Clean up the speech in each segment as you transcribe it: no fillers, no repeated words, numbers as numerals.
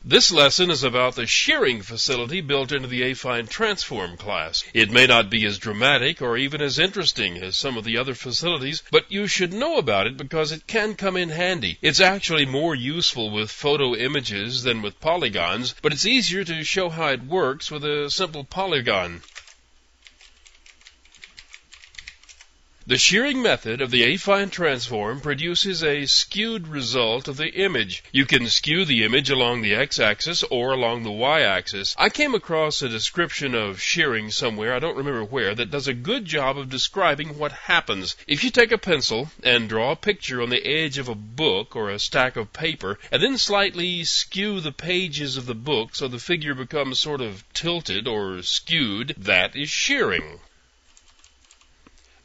This lesson is about the shearing facility built into the affine transform class. It may not be as dramatic or even as interesting as some of the other facilities, but you should know about it because it can come in handy. It's actually more useful with photo images than with polygons, but it's easier to show how it works with a simple polygon. The shearing method of the affine transform produces a skewed result of the image. You can skew the image along the x-axis or along the y-axis. I came across a description of shearing somewhere, I don't remember where, that does a good job of describing what happens. If you take a pencil and draw a picture on the edge of a book or a stack of paper, and then slightly skew the pages of the book so the figure becomes sort of tilted or skewed, that is shearing.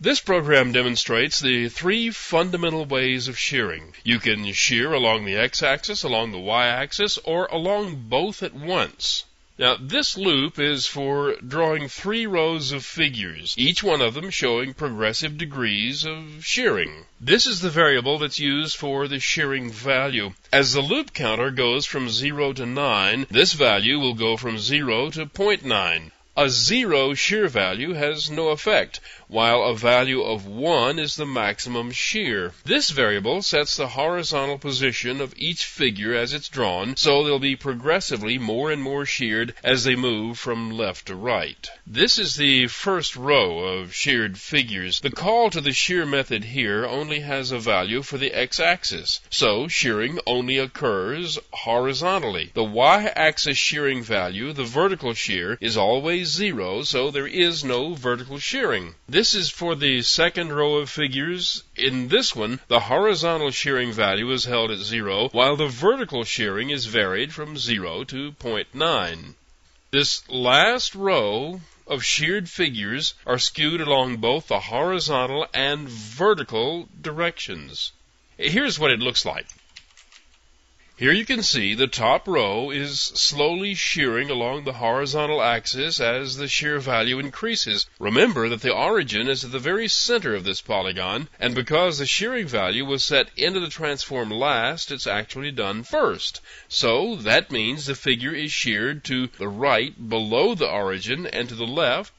This program demonstrates the three fundamental ways of shearing. You can shear along the x-axis, along the y-axis, or along both at once. Now, this loop is for drawing 3 rows of figures, each one of them showing progressive degrees of shearing. This is the variable that's used for the shearing value. As the loop counter goes from 0 to 9, this value will go from 0 to 0.9. A 0 shear value has no effect, while a value of 1 is the maximum shear. This variable sets the horizontal position of each figure as it's drawn, so they'll be progressively more and more sheared as they move from left to right. This is the first row of sheared figures. The call to the shear method here only has a value for the x-axis, so shearing only occurs horizontally. The y-axis shearing value, the vertical shear, is always 0, so there is no vertical shearing. This is for the second row of figures. In this one, the horizontal shearing value is held at 0, while the vertical shearing is varied from 0 to 0.9. This last row of sheared figures are skewed along both the horizontal and vertical directions. Here's what it looks like. Here you can see the top row is slowly shearing along the horizontal axis as the shear value increases. Remember that the origin is at the very center of this polygon, and because the shearing value was set into the transform last, it's actually done first. So that means the figure is sheared to the right below the origin and to the left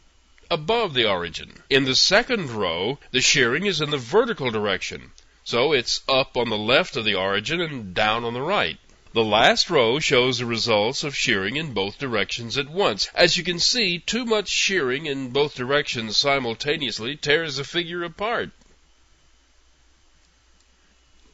above the origin. In the second row, the shearing is in the vertical direction. So it's up on the left of the origin and down on the right. The last row shows the results of shearing in both directions at once. As you can see, too much shearing in both directions simultaneously tears the figure apart.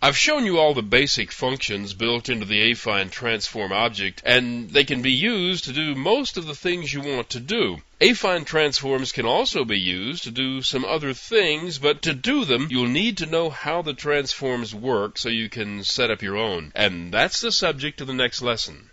I've shown you all the basic functions built into the affine transform object, and they can be used to do most of the things you want to do. Affine transforms can also be used to do some other things, but to do them, you'll need to know how the transforms work so you can set up your own. And that's the subject of the next lesson.